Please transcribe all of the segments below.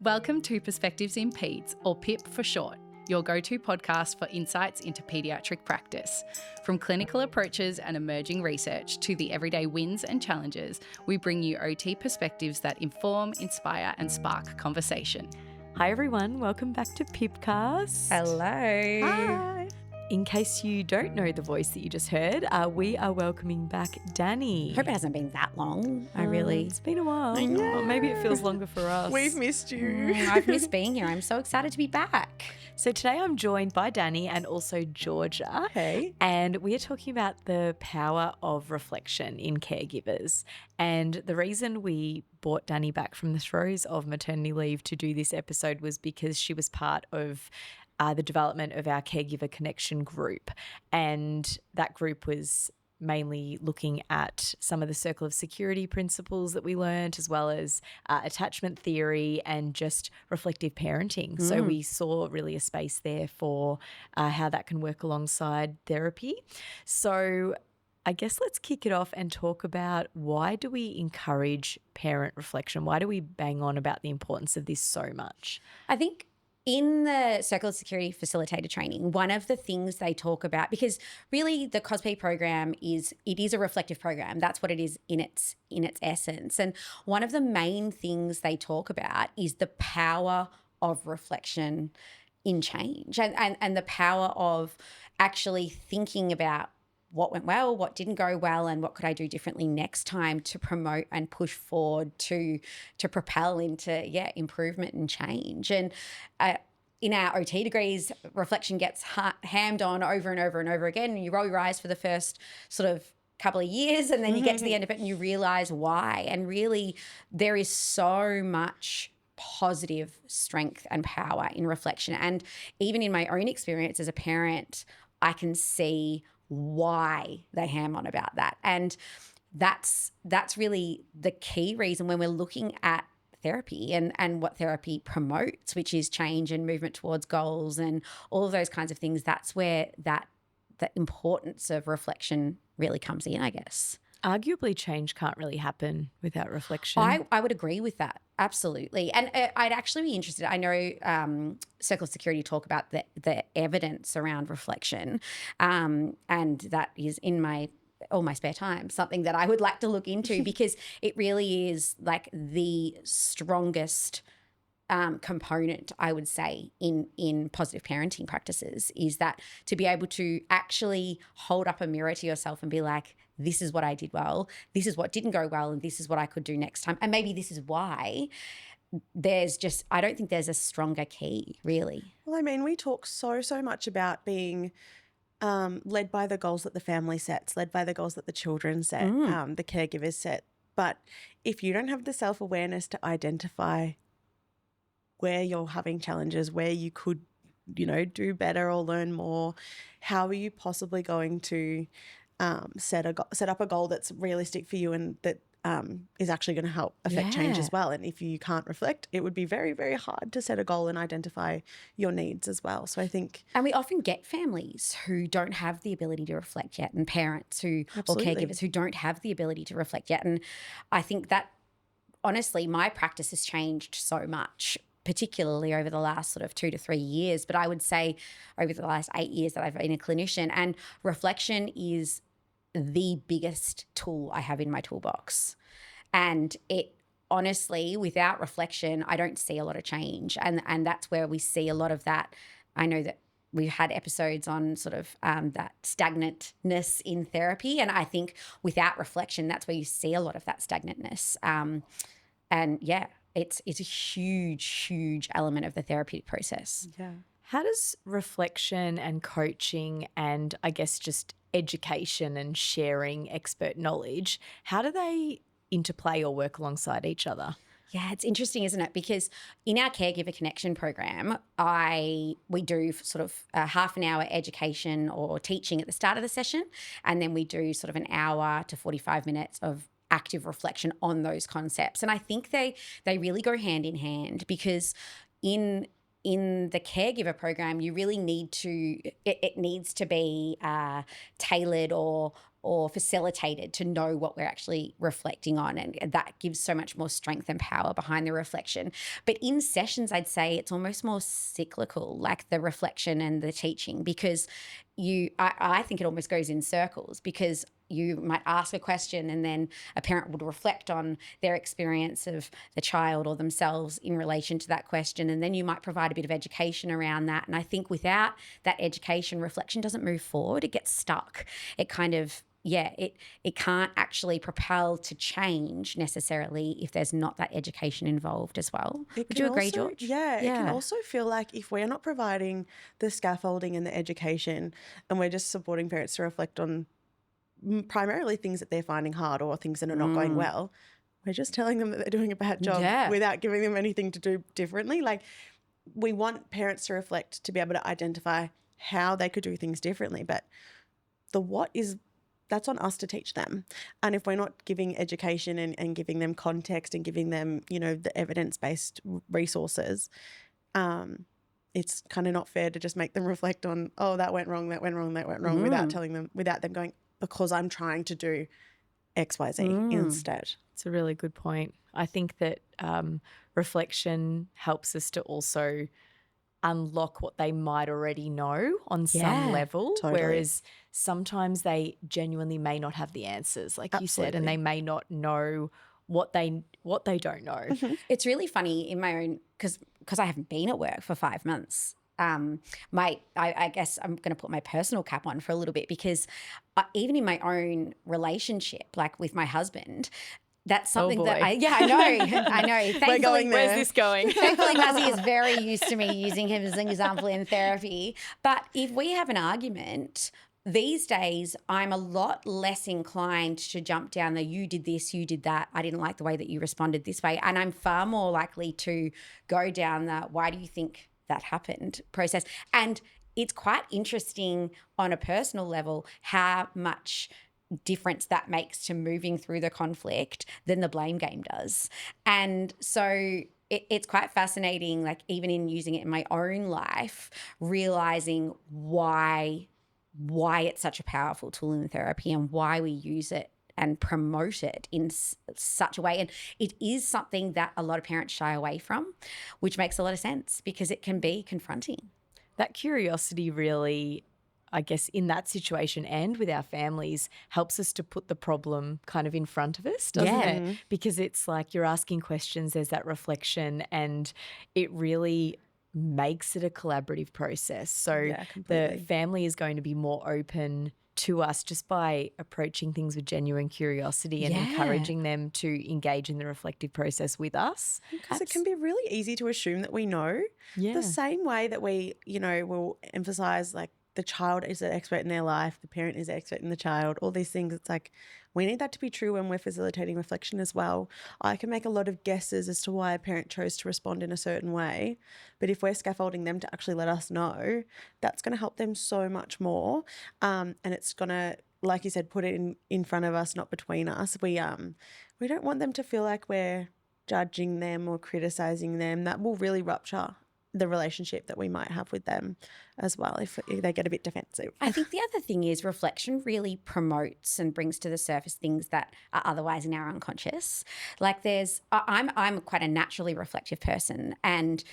Welcome to Perspectives in Peds, or PIP for short, your go-to podcast for insights into paediatric practice. From clinical approaches and emerging research to the everyday wins and challenges, we bring you OT perspectives that inform, inspire and spark conversation. Hi everyone, welcome back to Pipcast. Hello. Hi. In case you don't know the voice that you just heard, we are welcoming back Danni. Hope it hasn't been that long. It's been a while. I know. Or maybe it feels longer for us. We've missed you. I've missed being here. I'm so excited to be back. So today I'm joined by Danni and also Georgia. Hey. And we are talking about the power of reflection in caregivers. And the reason we brought Danni back from the throes of maternity leave to do this episode was because she was part of the development of our Caregiver Connection group. And that group was mainly looking at some of the circle of security principles that we learned, as well as attachment theory and just reflective parenting. So we saw really a space there for how that can work alongside therapy. So I guess let's kick it off and talk about, why do we encourage parent reflection? Why do we bang on about the importance of this so much? I think in the Circle of Security Facilitator training, one of the things they talk about, because really the COSP program is a reflective program. That's what it is in its essence. And one of the main things they talk about is the power of reflection in change and the power of actually thinking about what went well, what didn't go well, and what could I do differently next time to promote and push forward to propel into improvement and change. And in our OT degrees, reflection gets hammed on over and over and over again. And you roll your eyes for the first sort of couple of years, and then you get to the end of it and you realize why. And really, there is so much positive strength and power in reflection. And even in my own experience as a parent, I can see why they ham on about that. And that's really the key reason when we're looking at therapy and what therapy promotes, which is change and movement towards goals and all of those kinds of things. That's where the importance of reflection really comes in, I guess. Arguably, change can't really happen without reflection. I would agree with that. Absolutely. And I'd actually be interested. I know Circle of Security talk about the evidence around reflection, and that is in all my spare time, something that I would like to look into because it really is like the strongest component, I would say, in positive parenting practices, is that to be able to actually hold up a mirror to yourself and be like, this is what I did well, this is what didn't go well, and this is what I could do next time. And maybe this is why. I don't think there's a stronger key, really. Well, I mean, we talk so much about being led by the goals that the family sets, led by the goals that the children set, the caregivers set. But if you don't have the self-awareness to identify where you're having challenges, where you could, do better or learn more, how are you possibly going to set up a goal that's realistic for you and that is actually going to help affect change as well? And if you can't reflect, it would be very, very hard to set a goal and identify your needs as well. So I think... And we often get families who don't have the ability to reflect yet, and parents or caregivers who don't have the ability to reflect yet. And I think that, honestly, my practice has changed so much, particularly over the last sort of 2 to 3 years, but I would say over the last 8 years that I've been a clinician, and reflection is the biggest tool I have in my toolbox. And it, honestly, without reflection, I don't see a lot of change. And that's where we see a lot of that. I know that we've had episodes on sort of that stagnantness in therapy. And I think without reflection, that's where you see a lot of that stagnantness. It's a huge element of the therapeutic process. Yeah. How does reflection and coaching and, I guess, just education and sharing expert knowledge, how do they interplay or work alongside each other? Yeah, it's interesting, isn't it? Because in our Caregiver Connection program, we do sort of a half an hour education or teaching at the start of the session, and then we do sort of an hour to 45 minutes of active reflection on those concepts. And I think they really go hand in hand, because in the caregiver program, you really need to, it needs to be tailored or facilitated to know what we're actually reflecting on, and that gives so much more strength and power behind the reflection. But in sessions, I'd say it's almost more cyclical, like the reflection and the teaching, because I think it almost goes in circles, because you might ask a question and then a parent would reflect on their experience of the child or themselves in relation to that question, and then you might provide a bit of education around that. And I think without that education, reflection doesn't move forward. It gets stuck. It kind of it can't actually propel to change necessarily if there's not that education involved as well. Would you agree, George? Yeah, it can also feel like if we're not providing the scaffolding and the education, and we're just supporting parents to reflect on primarily things that they're finding hard or things that are not going well, we're just telling them that they're doing a bad job without giving them anything to do differently. Like, we want parents to reflect, to be able to identify how they could do things differently, but the what is, that's on us to teach them. And if we're not giving education and giving them context and giving them, the evidence-based resources, it's kind of not fair to just make them reflect on, oh, that went wrong, without telling them, without them going, because I'm trying to do X, Y, Z instead. It's a really good point. I think that reflection helps us to also unlock what they might already know on some level, whereas sometimes they genuinely may not have the answers, like you said, and they may not know what they don't know. It's really funny in my own, because I haven't been at work for 5 months. I guess I'm going to put my personal cap on for a little bit, because even in my own relationship, like with my husband, that's something that I know. Thankfully, where's this going? Thankfully, Muzzy is very used to me using him as an example in therapy. But if we have an argument, these days I'm a lot less inclined to jump down the you did this, you did that, I didn't like the way that you responded this way. And I'm far more likely to go down the why do you think that happened process. And it's quite interesting on a personal level how much difference that makes to moving through the conflict than the blame game does. And so it's quite fascinating, like even in using it in my own life, realizing why it's such a powerful tool in therapy and why we use it and promote it in such a way. And it is something that a lot of parents shy away from, which makes a lot of sense because it can be confronting. That curiosity really, I guess, in that situation and with our families helps us to put the problem kind of in front of us, doesn't it? Because it's like you're asking questions, there's that reflection, and it really makes it a collaborative process. So the family is going to be more open to us just by approaching things with genuine curiosity and encouraging them to engage in the reflective process with us. Because it can be really easy to assume that we know. The same way that we, will emphasize like the child is an expert in their life, the parent is an expert in the child, all these things. It's like we need that to be true when we're facilitating reflection as well. I can make a lot of guesses as to why a parent chose to respond in a certain way, but if we're scaffolding them to actually let us know, that's going to help them so much more. And it's going to, like you said, put it in front of us, not between us. We don't want them to feel like we're judging them or criticizing them. That will really rupture the relationship that we might have with them as well if they get a bit defensive. I think the other thing is reflection really promotes and brings to the surface things that are otherwise in our unconscious. Like I'm quite a naturally reflective person, and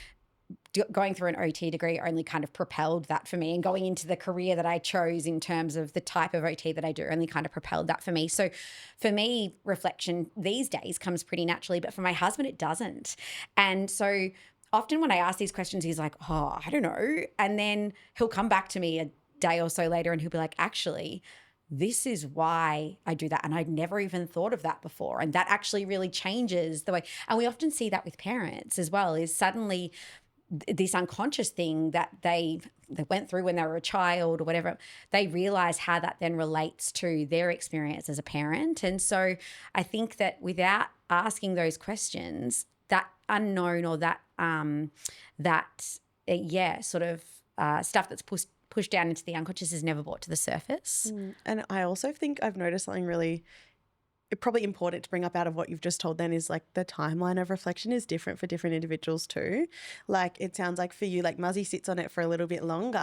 going through an OT degree only kind of propelled that for me, and going into the career that I chose in terms of the type of OT that I do only kind of propelled that for me. So for me, reflection these days comes pretty naturally, but for my husband, it doesn't. And so often when I ask these questions, he's like, oh, I don't know. And then he'll come back to me a day or so later and he'll be like, actually, this is why I do that. And I'd never even thought of that before. And that actually really changes the way. And we often see that with parents as well, is suddenly this unconscious thing that they went through when they were a child or whatever, they realize how that then relates to their experience as a parent. And so I think that without asking those questions, that unknown or that stuff that's pushed down into the unconscious is never brought to the surface. And I also think I've noticed something really probably important to bring up out of what you've just told then is like the timeline of reflection is different for different individuals too. Like it sounds like for you, like Muzzy sits on it for a little bit longer,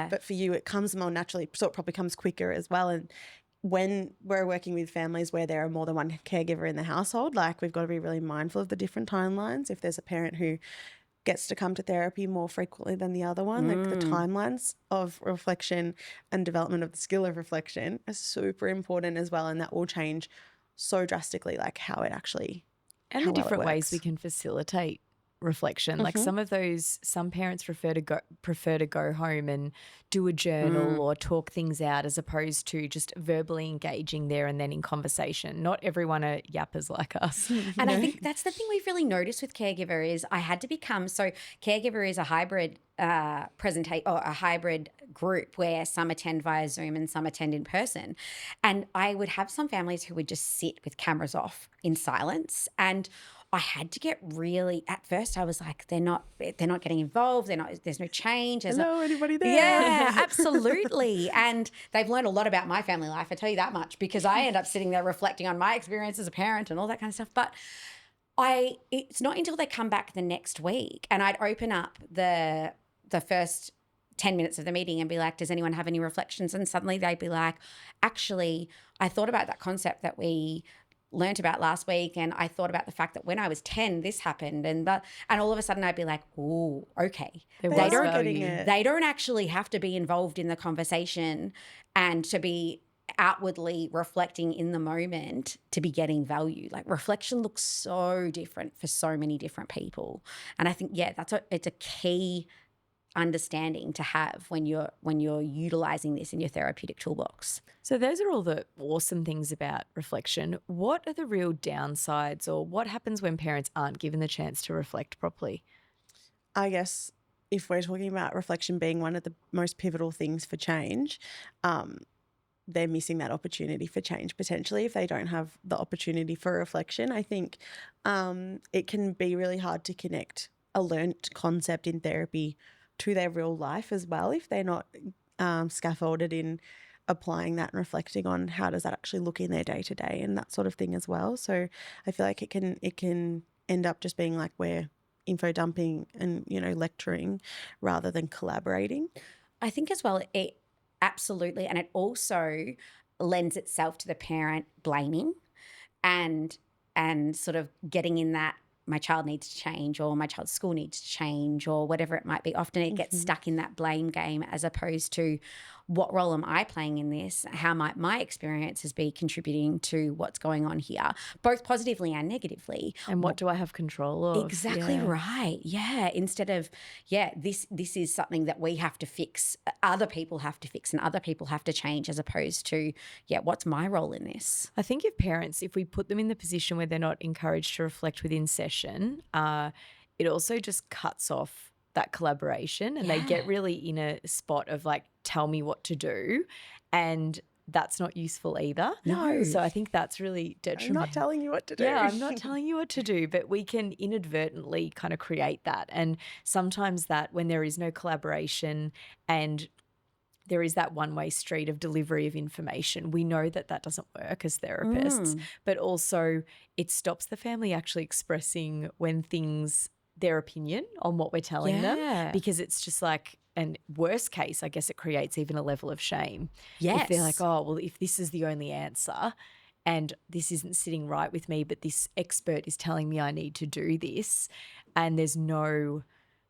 but for you it comes more naturally, so it probably comes quicker as well. And when we're working with families where there are more than one caregiver in the household, like we've got to be really mindful of the different timelines. If there's a parent who gets to come to therapy more frequently than the other one, like the timelines of reflection and development of the skill of reflection is super important as well, and that will change so drastically like how it actually and how the different well it ways we works. can facilitate reflection. Like some parents prefer to go home and do a journal or talk things out as opposed to just verbally engaging there and then in conversation. Not everyone are yappers like us. And I think that's the thing we've really noticed with caregiver is I had to become caregiver is a hybrid presentation or a hybrid group where some attend via Zoom and some attend in person. And I would have some families who would just sit with cameras off in silence, and I had to get really, at first I was like, they're not getting involved. There's no change. Hello, anybody there? Yeah, absolutely. And they've learned a lot about my family life. I tell you that much, because I end up sitting there reflecting on my experience as a parent and all that kind of stuff. But it's not until they come back the next week and I'd open up the first 10 minutes of the meeting and be like, does anyone have any reflections? And suddenly they'd be like, actually, I thought about that concept that we learnt about last week, and I thought about the fact that when I was 10 this happened, and all of a sudden I'd be like, oh, okay. They are getting it. They don't actually have to be involved in the conversation and to be outwardly reflecting in the moment to be getting value. Like reflection looks so different for so many different people, and I think it's a key understanding to have when you're utilizing this in your therapeutic toolbox. So those are all the awesome things about reflection. What are the real downsides, or what happens when parents aren't given the chance to reflect properly? I guess if we're talking about reflection being one of the most pivotal things for change, they're missing that opportunity for change potentially if they don't have the opportunity for reflection. I think it can be really hard to connect a learnt concept in therapy to their real life as well if they're not scaffolded in applying that and reflecting on how does that actually look in their day-to-day and that sort of thing as well. So I feel like it can end up just being like we're info dumping and, lecturing rather than collaborating. I think as well, it absolutely, and it also lends itself to the parent blaming and sort of getting in that my child needs to change or my child's school needs to change or whatever it might be. Often it gets stuck in that blame game as opposed to what role am I playing in this? How might my experiences be contributing to what's going on here, both positively and negatively? And what do I have control of? Exactly right. Yeah. Instead of, this is something that we have to fix, other people have to fix and other people have to change, as opposed to, what's my role in this? I think if we put them in the position where they're not encouraged to reflect within session, it also just cuts off that collaboration and they get really in a spot of like, tell me what to do. And that's not useful either. No. So I think that's really detrimental. I'm not telling you what to do. Yeah, I'm not telling you what to do, but we can inadvertently kind of create that. And sometimes that when there is no collaboration and there is that one-way street of delivery of information, we know that doesn't work as therapists, but also it stops the family actually expressing their opinion on what we're telling them, because it's just like, and worst case, I guess it creates even a level of shame. Yes. If they're like, oh, well, if this is the only answer and this isn't sitting right with me, but this expert is telling me I need to do this and there's no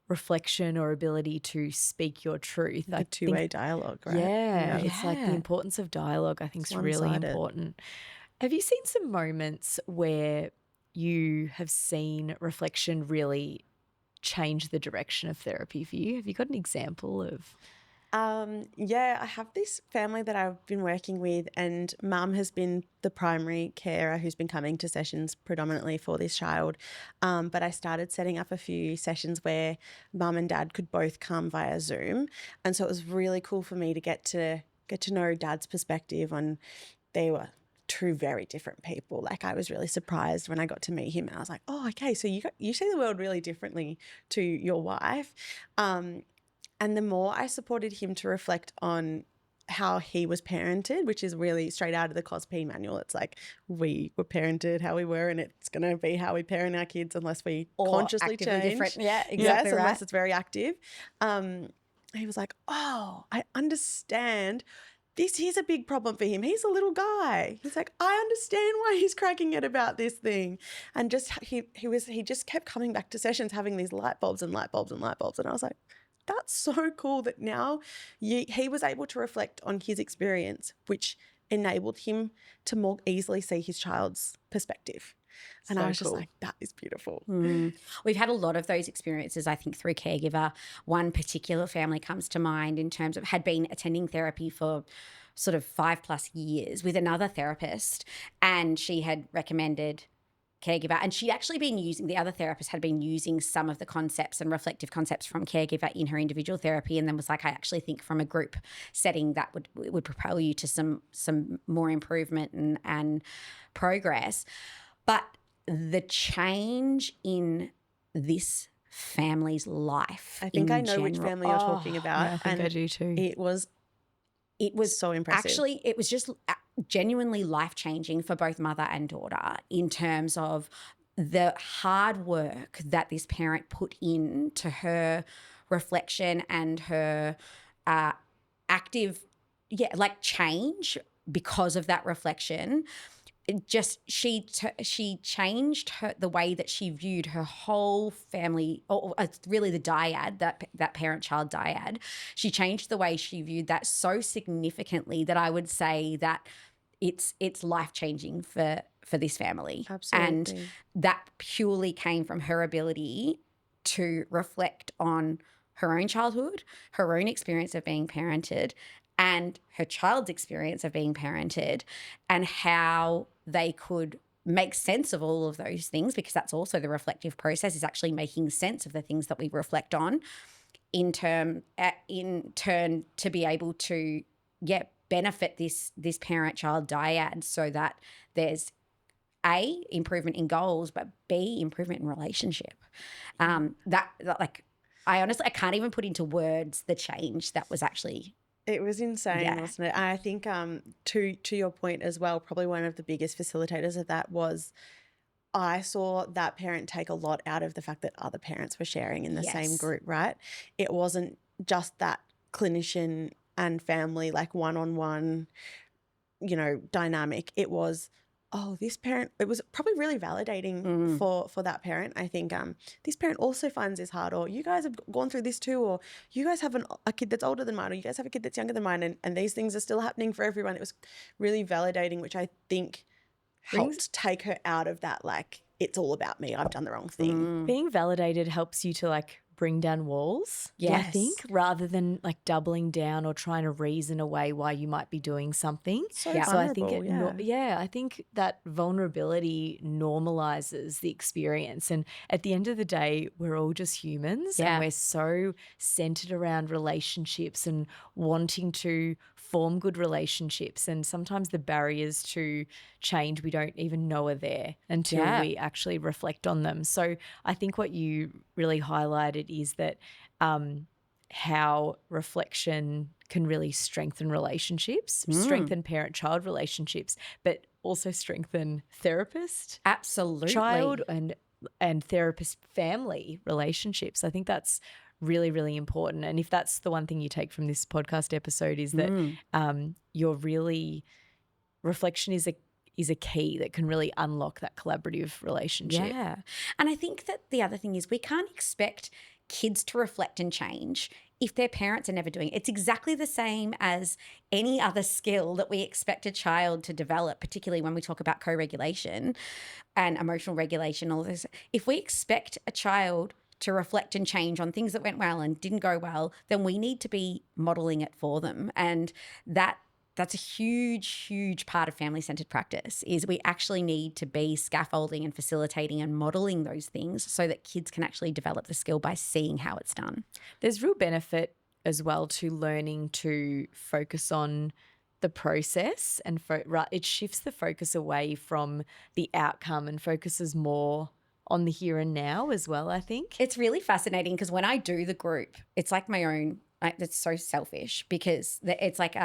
reflection or ability to speak your truth. The two-way dialogue, right? Yeah, it's like the importance of dialogue I think is really important. Have you seen some moments where you have seen reflection really change the direction of therapy for you? Have you got an example of? I have this family that I've been working with, and mum has been the primary carer who's been coming to sessions predominantly for this child. But I started setting up a few sessions where mum and dad could both come via Zoom. And so it was really cool for me to get to know dad's perspective on, they were two very different people. Like I was really surprised when I got to meet him and I was like, oh, okay, so you see the world really differently to your wife. And the more I supported him to reflect on how he was parented, which is really straight out of the COSP manual. It's like we were parented how we were and it's going to be how we parent our kids unless we consciously change. Different. Yeah, exactly right. Unless it's very active. He was like, oh, I understand here's a big problem for him. He's a little guy. He's like, I understand why he's cracking it about this thing. And just he just kept coming back to sessions having these light bulbs and light bulbs and light bulbs. And I was like, that's so cool that now he was able to reflect on his experience, which enabled him to more easily see his child's perspective. And I was just like, that is beautiful. We've had a lot of those experiences, I think, through Caregiver. One particular family comes to mind in terms of had been attending therapy for sort of 5+ years with another therapist, and she had recommended Caregiver, and she'd actually been using, the other therapist had been using some of the concepts and reflective concepts from Caregiver in her individual therapy, and then was like, I actually think from a group setting that would propel you to some more improvement and progress. But the change in this family's life, I think I know which family you're talking about. Yeah, I think I do too. It was so impressive. Actually, it was just genuinely life-changing for both mother and daughter in terms of the hard work that this parent put into her reflection and her active, change because of that reflection. It just she changed the way that she viewed her whole family, or really the dyad, that parent-child dyad. She changed the way she viewed that so significantly that I would say that it's life-changing for this family. Absolutely. And that purely came from her ability to reflect on her own childhood, her own experience of being parented, and her child's experience of being parented, and how they could make sense of all of those things, because that's also the reflective process, is actually making sense of the things that we reflect on in turn to be able to benefit this parent-child dyad, so that there's A, improvement in goals, but B, improvement in relationship. I can't even put into words the change that was actually. It was insane, wasn't it? I think to your point as well, probably one of the biggest facilitators of that was I saw that parent take a lot out of the fact that other parents were sharing in the same group, right? It wasn't just that clinician and family, like one-on-one, dynamic. It was, this parent, it was probably really validating for that parent. I think this parent also finds this hard, or you guys have gone through this too, or you guys have a kid that's older than mine, or you guys have a kid that's younger than mine, and these things are still happening for everyone. It was really validating, which I think helped take her out of that, it's all about me, I've done the wrong thing. Being validated helps you to bring down walls, I think, rather than doubling down or trying to reason away why you might be doing something. So I think I think that vulnerability normalizes the experience. And at the end of the day, we're all just humans, and we're so centered around relationships and wanting to form good relationships. And sometimes the barriers to change we don't even know are there until we actually reflect on them. So I think what you really highlighted is that how reflection can really strengthen relationships, strengthen parent-child relationships, but also strengthen therapist, child, and therapist-family relationships. I think that's really, really important. And if that's the one thing you take from this podcast episode, is that reflection is a key that can really unlock that collaborative relationship. Yeah. And I think that the other thing is we can't expect kids to reflect and change if their parents are never doing it. It's exactly the same as any other skill that we expect a child to develop, particularly when we talk about co-regulation and emotional regulation, all this. If we expect a child to reflect and change on things that went well and didn't go well, then we need to be modeling it for them. And that's a huge, huge part of family-centered practice, is we actually need to be scaffolding and facilitating and modeling those things so that kids can actually develop the skill by seeing how it's done. There's real benefit as well to learning to focus on the process, and it shifts the focus away from the outcome and focuses more on the here and now as well, I think. It's really fascinating because when I do the group, it's like my own, it's so selfish because it's like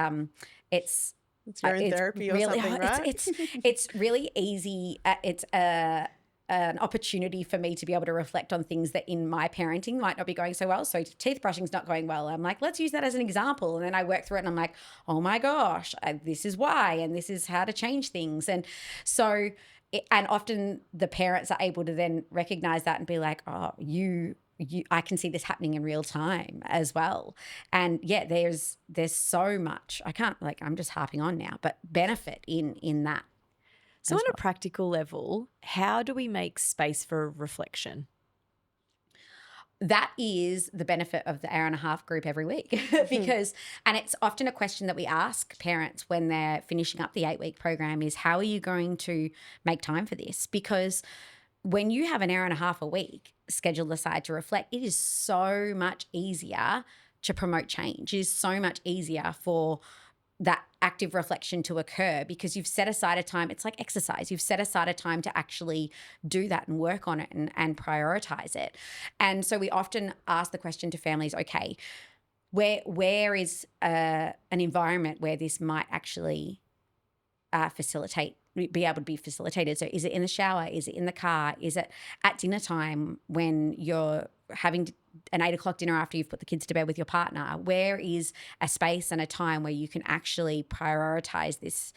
it's your own therapy or something, right? It's really easy. It's a an opportunity for me to be able to reflect on things that in my parenting might not be going so well. So teeth brushing's not going well. I'm like, let's use that as an example. And then I work through it and I'm like, oh my gosh, this is why, and this is how to change things. And so, and often the parents are able to then recognize that and be like, oh, I can see this happening in real time as well. And yeah, there's so much, I'm just harping on now, but benefit in that. So on a practical level, how do we make space for reflection? That is the benefit of the 1.5 hour group every week because, and it's often a question that we ask parents when they're finishing up the 8-week program is, how are you going to make time for this? Because when you have an 1.5 hour a week scheduled aside to reflect, it is so much easier to promote change. It is so much easier for that active reflection to occur because you've set aside a time. It's like exercise. You've set aside a time to actually do that and work on it and prioritize it. And so we often ask the question to families, okay, where is an environment where this might actually be able to be facilitated? So is it in the shower? Is it in the car? Is it at dinner time when you're having an 8 o'clock dinner after you've put the kids to bed with your partner? Where is a space and a time where you can actually prioritize this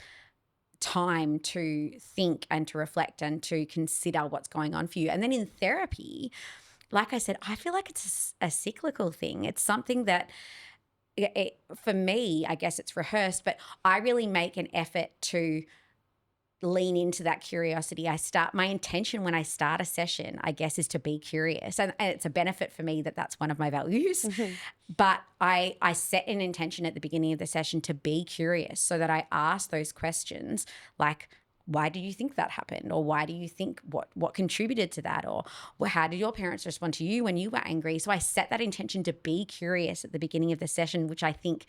time to think and to reflect and to consider what's going on for you? And then in therapy, like I said, I feel like it's a cyclical thing. It's something that for me, I guess it's rehearsed, but I really make an effort to lean into that curiosity. My intention when I start a session, I guess, is to be curious. And it's a benefit for me that that's one of my values. But I set an intention at the beginning of the session to be curious so that I ask those questions like, why do you think that happened? Or why do you think what contributed to that? Or how did your parents respond to you when you were angry? So I set that intention to be curious at the beginning of the session, which I think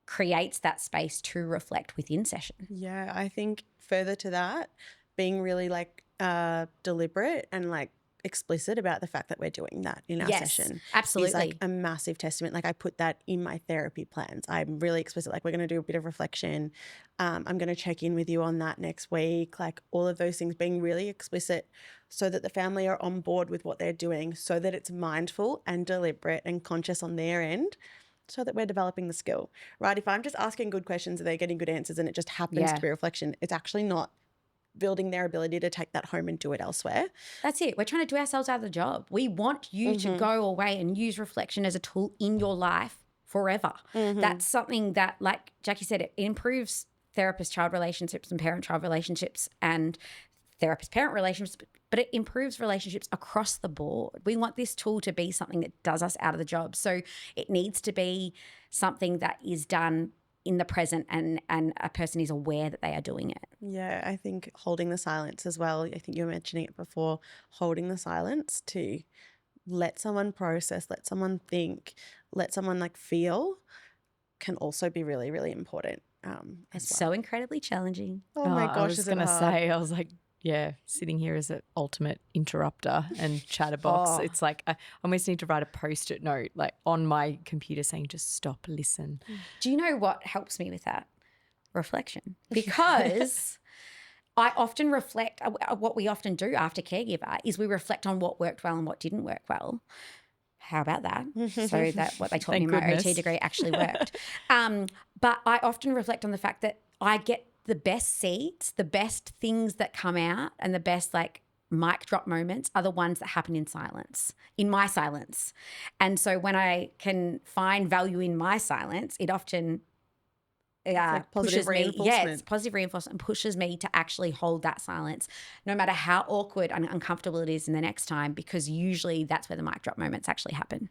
creates that space to reflect within session. Yeah, I think further to that, being really deliberate and explicit about the fact that we're doing that in our session. Absolutely. Is a massive testament. I put that in my therapy plans. I'm really explicit. We're going to do a bit of reflection. I'm going to check in with you on that next week. All of those things, being really explicit so that the family are on board with what they're doing, so that it's mindful and deliberate and conscious on their end, so that we're developing the skill, right? If I'm just asking good questions and they're getting good answers and it just happens to be reflection, it's actually not building their ability to take that home and do it elsewhere. That's it. We're trying to do ourselves out of the job. We want you to go away and use reflection as a tool in your life forever. That's something that, like Jackie said, it improves therapist-child relationships and parent-child relationships and therapist-parent relationships, but it improves relationships across the board. We want this tool to be something that does us out of the job. So it needs to be something that is done in the present and a person is aware that they are doing it. Yeah, I think holding the silence as well. I think you were mentioning it before, holding the silence to let someone process, let someone think, let someone feel can also be really, really important. It's so incredibly challenging. Oh my gosh, I was going to say, I was like, yeah, sitting here as an ultimate interrupter and chatterbox. It's like I almost need to write a Post-it note on my computer saying just stop, listen. Do you know what helps me with that? Reflection. Because I often reflect, what we often do after caregiver is we reflect on what worked well and what didn't work well. How about that? So that what they taught me in my OT degree actually worked. But I often reflect on the fact that I get the best seeds, the best things that come out and the best mic drop moments are the ones that happen in silence, in my silence. And so when I can find value in my silence, it often pushes me. Yeah, it's positive reinforcement, pushes me to actually hold that silence, no matter how awkward and uncomfortable it is in the next time, because usually that's where the mic drop moments actually happen.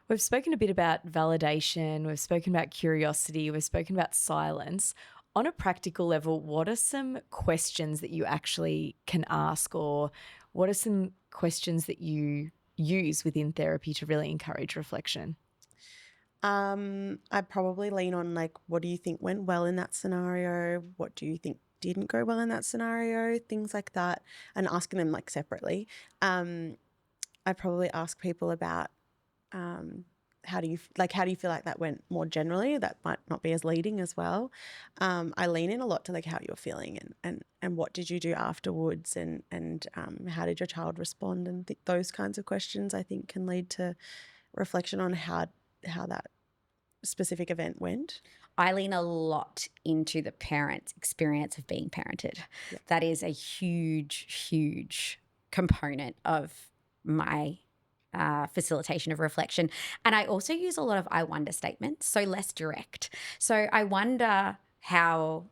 We've spoken a bit about validation. We've spoken about curiosity. We've spoken about silence. On a practical level, what are some questions that you actually can ask, or what are some questions that you use within therapy to really encourage reflection? I'd probably lean on what do you think went well in that scenario? What do you think didn't go well in that scenario? Things like that, and asking them separately. I'd probably ask people about how do you feel like that went more generally? That might not be as leading as well. I lean in a lot to like how you're feeling and what did you do afterwards and how did your child respond, and those kinds of questions I think can lead to reflection on how that specific event went. I lean a lot into the parent's experience of being parented. Yeah. That is a huge, huge component of my facilitation of reflection. And I also use a lot of I wonder statements, so less direct. So I wonder how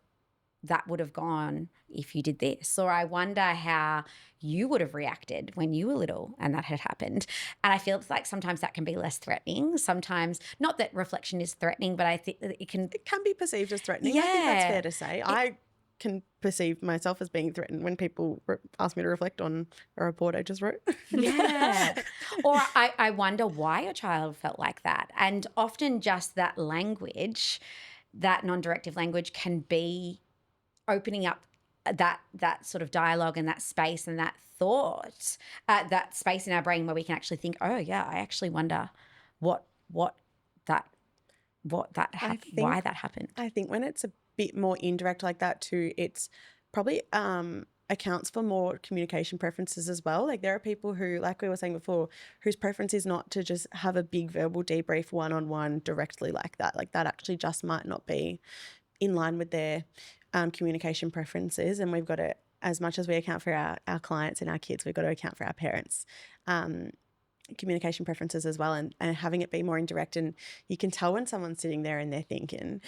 that would have gone if you did this, or I wonder how you would have reacted when you were little and that had happened. And I feel like sometimes that can be less threatening. Sometimes, not that reflection is threatening, but I think that it can be perceived as threatening. I think that's fair to say. I can perceive myself as being threatened when people ask me to reflect on a report I just wrote. Yeah. Or I wonder why your child felt like that. And often just that language, that non-directive language, can be opening up that sort of dialogue and that space and that thought, that space in our brain where we can actually think, oh yeah, I actually wonder why that happened. I think when it's a bit more indirect like that too, it's probably accounts for more communication preferences as well. Like there are people who, like we were saying before, whose preference is not to just have a big verbal debrief one-on-one directly like that. Like that actually just might not be in line with their communication preferences, and we've got to, as much as we account for our clients and our kids, we've got to account for our parents' communication preferences as well, and having it be more indirect. And you can tell when someone's sitting there and they're thinking,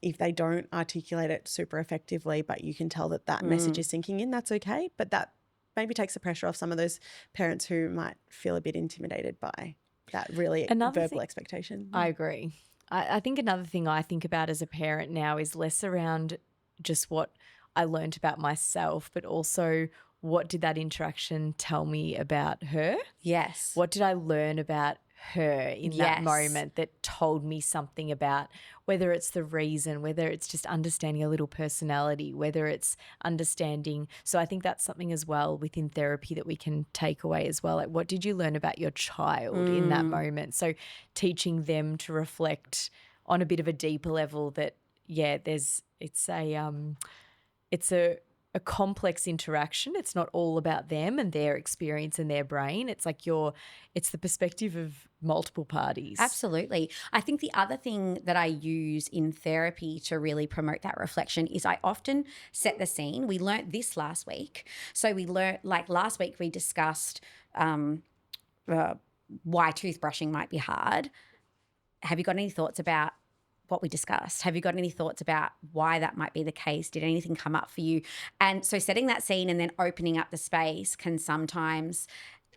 if they don't articulate it super effectively, but you can tell that message is sinking in, that's okay. But that maybe takes the pressure off some of those parents who might feel a bit intimidated by that really verbal expectation. I agree. I think another thing I think about as a parent now is less around just what I learned about myself, but also what did that interaction tell me about her? Yes. What did I learn about her in that moment that told me something about whether it's the reason, whether it's just understanding a little personality, whether it's understanding. So I think that's something as well within therapy that we can take away as well. Like, what did you learn about your child in that moment? So teaching them to reflect on a bit of a deeper level that, it's a complex interaction. It's not all about them and their experience and their brain. It's like it's the perspective of multiple parties. Absolutely. I think the other thing that I use in therapy to really promote that reflection is I often set the scene. We learnt this last week. So we learnt, like last week we discussed why toothbrushing might be hard. Have you got any thoughts about what we discussed? Have you got any thoughts about why that might be the case? Did anything come up for you? And so setting that scene and then opening up the space can sometimes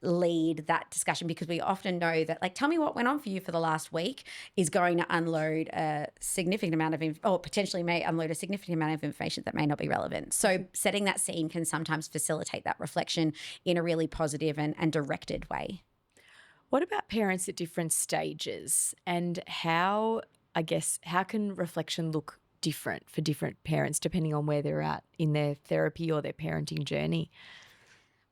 lead that discussion, because we often know that, like, tell me what went on for you for the last week is going to unload a significant amount of or potentially may unload a significant amount of information that may not be relevant. So setting that scene can sometimes facilitate that reflection in a really positive and directed way. What about parents at different stages, and how can reflection look different for different parents depending on where they're at in their therapy or their parenting journey?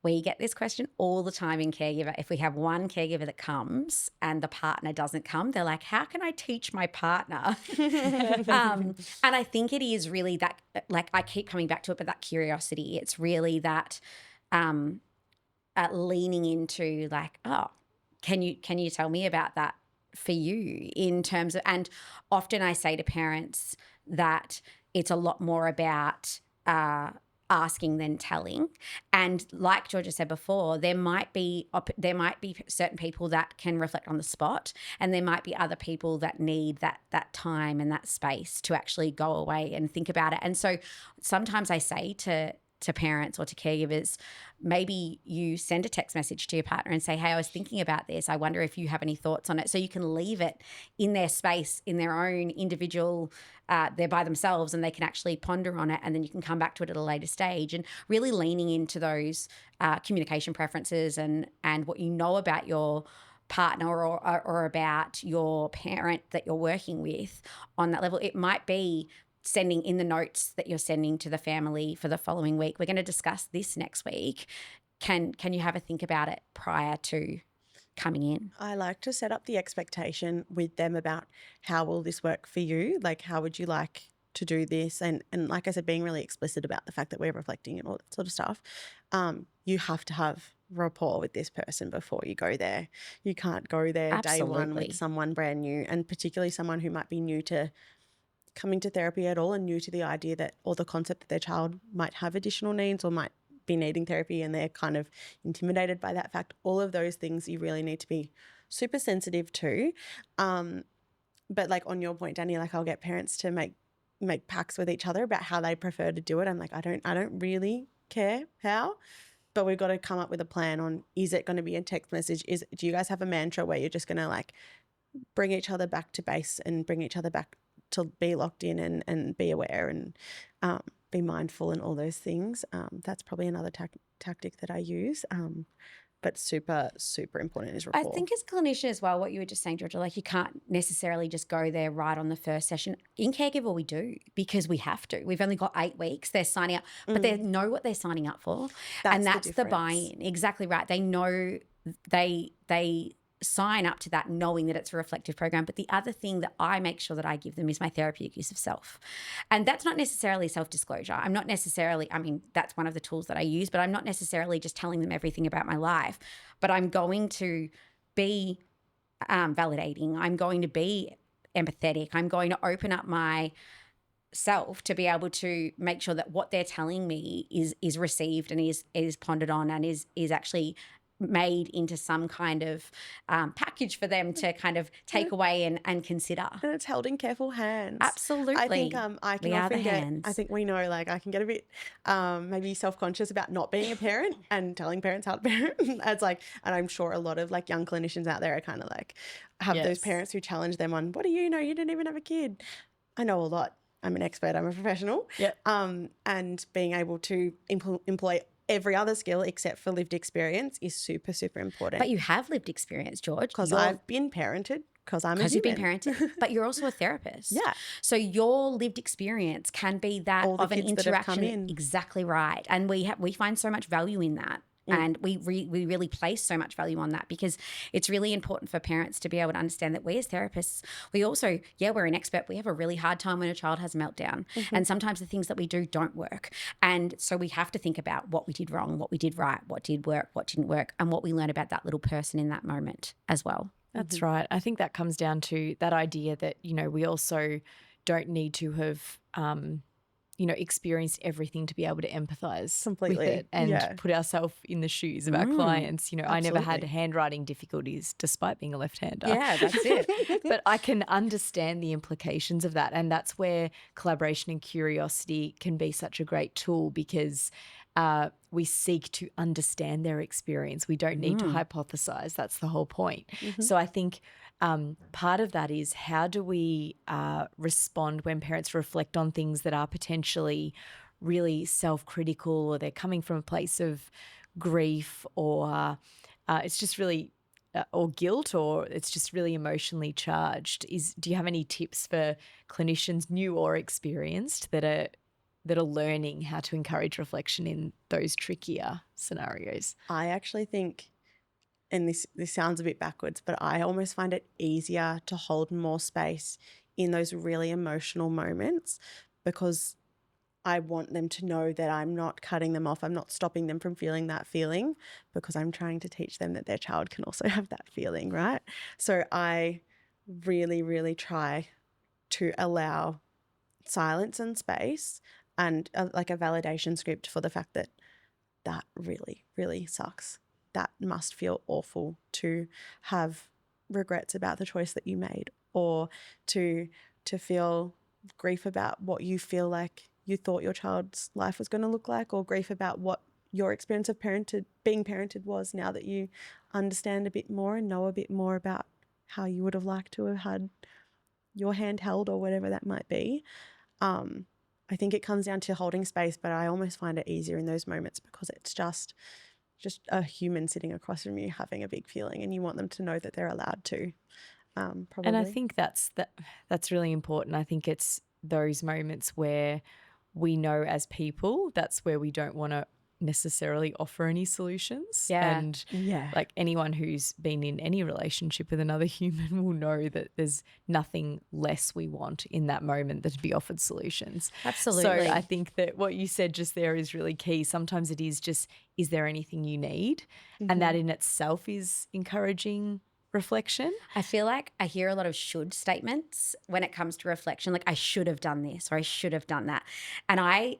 We get this question all the time in caregiver. If we have one caregiver that comes and the partner doesn't come, they're like, how can I teach my partner? And I think it is really that, like, I keep coming back to it, but that curiosity, it's really that leaning into, like, oh, can you tell me about that for you, in terms of, and often I say to parents that it's a lot more about asking than telling. And like Georgia said before, there might be certain people that can reflect on the spot, and there might be other people that need that time and that space to actually go away and think about it. And so sometimes I say to parents or to caregivers, maybe you send a text message to your partner and say, hey, I was thinking about this. I wonder if you have any thoughts on it. So you can leave it in their space, in their own individual, they're by themselves, and they can actually ponder on it, and then you can come back to it at a later stage, and really leaning into those communication preferences and what you know about your partner or about your parent that you're working with on that level. It might be sending in the notes that you're sending to the family for the following week. We're going to discuss this next week. Can you have a think about it prior to? coming in. I like to set up the expectation with them about how will this work for you? Like, how would you like to do this? And like I said, being really explicit about the fact that we're reflecting and all that sort of stuff. You have to have rapport with this person before you go there. You can't go there day one Absolutely. with someone brand new, and particularly someone who might be new to coming to therapy at all and new to the idea that, or the concept that their child might have additional needs or might be needing therapy, and they're kind of intimidated by that fact. All of those things you really need to be super sensitive to. But like on your point, Danny, like I'll get parents to make pacts with each other about how they prefer to do it. I'm like, I don't really care how, but we've got to come up with a plan on, is it going to be a text message? Do you guys have a mantra where you're just going to like bring each other back to base and bring each other back to be locked in and be aware and be mindful and all those things? That's probably another tactic that I use. But super, super important is rapport. I think as a clinician as well, what you were just saying, Georgia, like you can't necessarily just go there right on the first session. In Caregiver, we do because we have to. We've only got 8 weeks. They're signing up, but they know what they're signing up for. That's the buy-in. Exactly right. They know they sign up to that knowing that it's a reflective program. But the other thing that I make sure that I give them is my therapeutic use of self. And that's not necessarily self-disclosure. I'm not necessarily, I mean, that's one of the tools that I use, but I'm not necessarily just telling them everything about my life. But I'm going to be validating. I'm going to be empathetic. I'm going to open up my self to be able to make sure that what they're telling me is received and is pondered on and is actually made into some kind of package for them to kind of take away and consider. And it's held in careful hands. Absolutely. I think I can often get, I think we know, like I can get a bit maybe self-conscious about not being a parent and telling parents how to parent. It's like, and I'm sure a lot of like young clinicians out there are kind of like, have those parents who challenge them on, what do you know? You didn't even have a kid. I know a lot. I'm an expert. I'm a professional. Yep. And being able to employ every other skill except for lived experience is super, super important. But you have lived experience, George. Because I've been parented, because I'm a human. Because you've been parented, but you're also a therapist. Yeah. So your lived experience can be that All the of an kids that have come interaction. in. Exactly right. And we find so much value in that. And we really place so much value on that because it's really important for parents to be able to understand that we as therapists, we also, we're an expert. We have a really hard time when a child has a meltdown. And sometimes the things that we do don't work. And so we have to think about what we did wrong, what we did right, what did work, what didn't work, and what we learn about that little person in that moment as well. That's right. I think that comes down to that idea that, you know, we also don't need to have experienced everything to be able to empathize Completely. with it and put ourselves in the shoes of our clients. You know, I never had Absolutely. handwriting difficulties despite being a left-hander. Yeah, that's it. But I can understand the implications of that. And that's where collaboration and curiosity can be such a great tool because we seek to understand their experience. We don't need to hypothesize. That's the whole point. So I think part of that is how do we respond when parents reflect on things that are potentially really self-critical or they're coming from a place of grief or it's just really or guilt or it's just really emotionally charged. Do you have any tips for clinicians, new or experienced, that are learning how to encourage reflection in those trickier scenarios? I actually think, and this sounds a bit backwards, but I almost find it easier to hold more space in those really emotional moments because I want them to know that I'm not cutting them off. I'm not stopping them from feeling that feeling because I'm trying to teach them that their child can also have that feeling, right? So I really, really try to allow silence and space and like a validation script for the fact that that really, really sucks. That must feel awful to have regrets about the choice that you made or to feel grief about what you feel like you thought your child's life was going to look like or grief about what your experience of being parented was now that you understand a bit more and know a bit more about how you would have liked to have had your hand held or whatever that might be. I think it comes down to holding space, but I almost find it easier in those moments because it's just a human sitting across from you having a big feeling and you want them to know that they're allowed to, probably. And I think that's really important. I think it's those moments where we know as people that's where we don't want to necessarily offer any solutions. Yeah. And Yeah. like anyone who's been in any relationship with another human will know that there's nothing less we want in that moment than to be offered solutions. Absolutely. So I think that what you said just there is really key. Sometimes it is just, is there anything you need? And that in itself is encouraging reflection. I feel like I hear a lot of should statements when it comes to reflection, like I should have done this or I should have done that. And I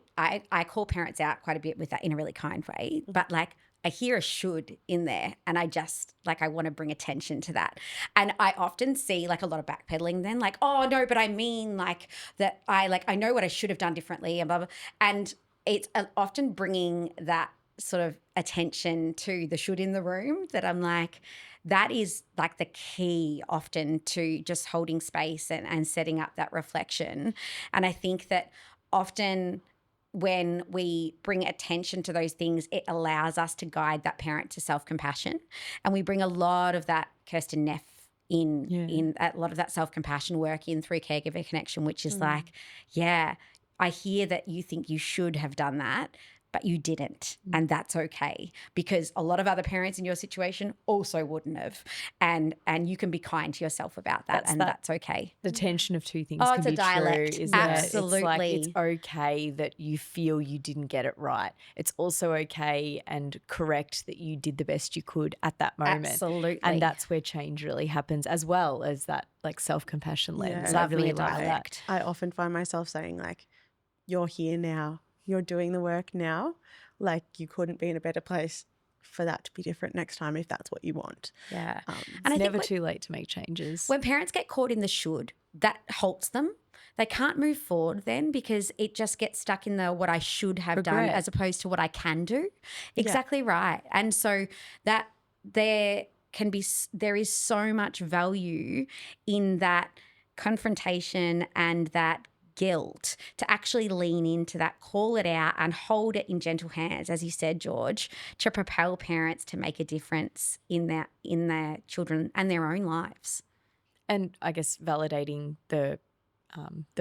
call parents out quite a bit with that in a really kind way, but like I hear a should in there and I just like I want to bring attention to that. And I often see like a lot of backpedaling then like, oh no, but I mean like that I know what I should have done differently and blah, blah. And it's often bringing that sort of attention to the should in the room that I'm like, that is like the key often to just holding space and setting up that reflection. And I think that often when we bring attention to those things, it allows us to guide that parent to self-compassion. And we bring a lot of that Kirsten Neff in a lot of that self-compassion work in through Caregiver Connection, which is like, yeah, I hear that you think you should have done that, but you didn't, and that's okay because a lot of other parents in your situation also wouldn't have, and you can be kind to yourself about that, that's okay. The tension of two things Oh, can it's a be dialect. true, isn't Absolutely. it? It's like it's okay that you feel you didn't get it right. It's also okay and correct that you did the best you could at that moment. Absolutely. And that's where change really happens, as well as that like self-compassion lens. Love I really me a love dialect. that. I often find myself saying like, you're here now. You're doing the work now. Like you couldn't be in a better place for that to be different next time if that's what you want. Yeah. And I it's think never too late to make changes. when parents get caught in the should, that halts them. They can't move forward then because it just gets stuck in the what I should have done Regret. as opposed to what I can do. Exactly right. And so that there is so much value in that confrontation and that guilt to actually lean into that, call it out and hold it in gentle hands, as you said, George, to propel parents to make a difference in their children and their own lives. And I guess validating the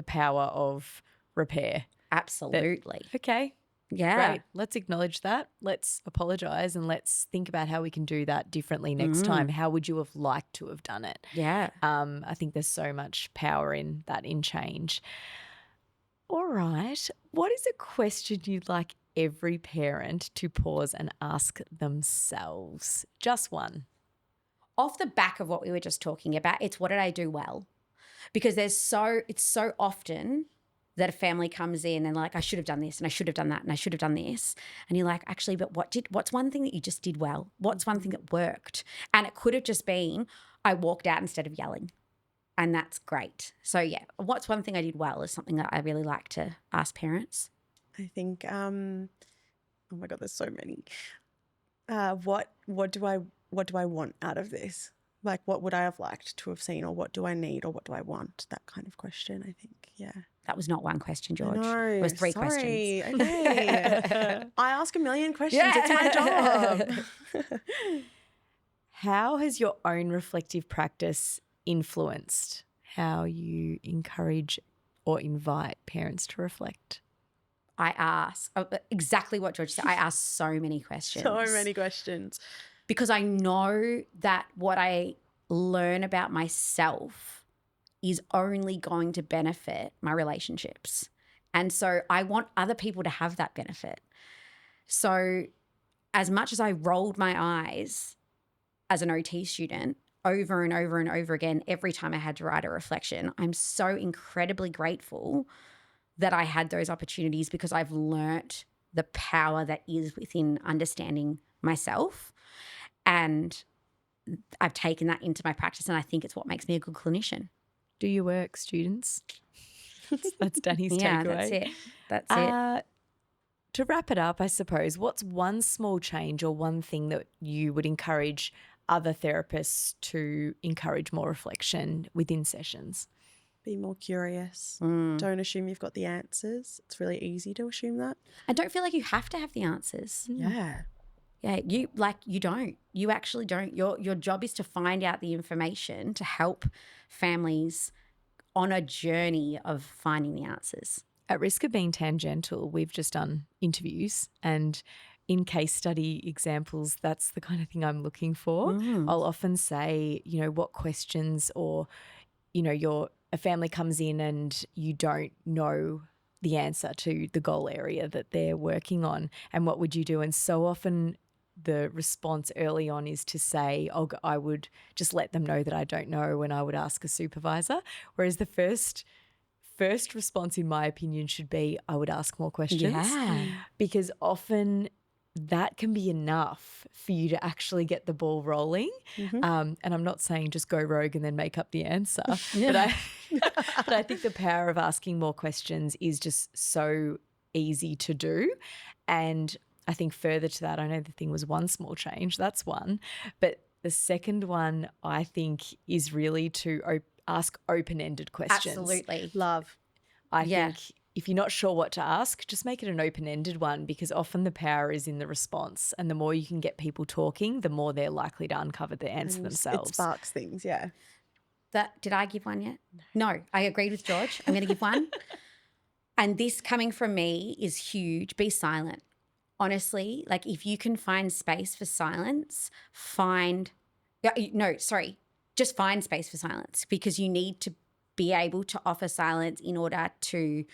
power of repair. Absolutely. Okay, Yeah. great. Let's acknowledge that. Let's apologise and let's think about how we can do that differently next time. How would you have liked to have done it? Yeah. I think there's so much power in that, in change. All right. What is a question you'd like every parent to pause and ask themselves? Just one. Off the back of what we were just talking about, it's what did I do well? Because it's so often that a family comes in and like, I should have done this and I should have done that and I should have done this. And you're like, actually, but what's one thing that you just did well? What's one thing that worked? And it could have just been, I walked out instead of yelling. And that's great. So yeah, what's one thing I did well is something that I really like to ask parents. I think, oh my God, there's so many. What do I want out of this? Like, what would I have liked to have seen, or what do I need, or what do I want? That kind of question, I think. Yeah. That was not one question, George. No, It was three sorry. questions. Okay. I ask a million questions. It's my job. How has your own reflective practice influenced how you encourage or invite parents to reflect? I ask exactly what George said. I ask so many questions. So many questions. Because I know that what I learn about myself is only going to benefit my relationships. And so I want other people to have that benefit. So as much as I rolled my eyes as an OT student over and over and over again, every time I had to write a reflection, I'm so incredibly grateful that I had those opportunities because I've learnt the power that is within understanding myself. And I've taken that into my practice, and I think it's what makes me a good clinician. Do your work, students. That's Danny's Yeah, takeaway. that's it. To wrap it up, I suppose, what's one small change or one thing that you would encourage other therapists to encourage more reflection within sessions? Be more curious. Don't assume you've got the answers. It's really easy to assume that. And don't feel like you have to have the answers. Yeah. Yeah, you don't. You actually don't. Your job is to find out the information to help families on a journey of finding the answers. At risk of being tangential, we've just done interviews and in case study examples, that's the kind of thing I'm looking for. I'll often say, what questions, or, a family comes in and you don't know the answer to the goal area that they're working on, and what would you do? And so often the response early on is to say, I would just let them know that I don't know, and I would ask a supervisor. Whereas the first response, in my opinion, should be, I would ask more questions. Yeah. Because often that can be enough for you to actually get the ball rolling. And I'm not saying just go rogue and then make up the answer, but I think the power of asking more questions is just so easy to do. And I think further to that, I know the thing was one small change, that's one. But the second one, I think, is really to ask open-ended questions. Absolutely. Love. I think if you're not sure what to ask, just make it an open-ended one, because often the power is in the response, and the more you can get people talking, the more they're likely to uncover the answer themselves. It sparks things, yeah. Did I give one yet? No, I agreed with George. I'm going to give one. And this, coming from me, is huge. Be silent. Honestly, like, if you can find space for silence, just find space for silence, because you need to be able to offer silence in order to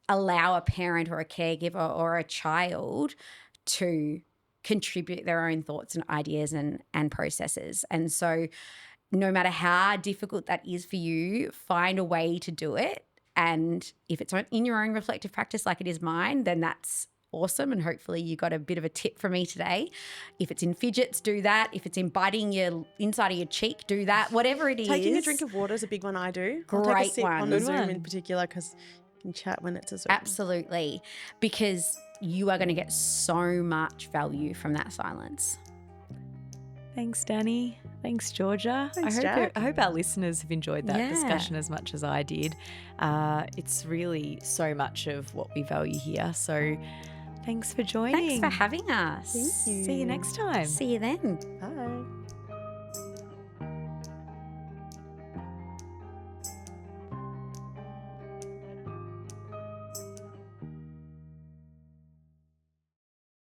allow a parent or a caregiver or a child to contribute their own thoughts and ideas and processes. And so no matter how difficult that is for you, find a way to do it. And if it's in your own reflective practice like it is mine, then that's awesome, and hopefully you got a bit of a tip from me today. If it's in fidgets, do that. If it's in biting your inside of your cheek, do that. Whatever it is. Taking a drink of water is a big one I do. I'll Great take a sip one. on the Good Zoom one. in particular, because you can chat when it's a Zoom. Absolutely, because you are going to get so much value from that silence. Thanks, Danny. Thanks, Georgia. Thanks, I Jack. hope our listeners have enjoyed that Yeah. discussion as much as I did. It's really so much of what we value here. So thanks for joining. Thanks for having us. Thank you. See you next time. See you then. Bye.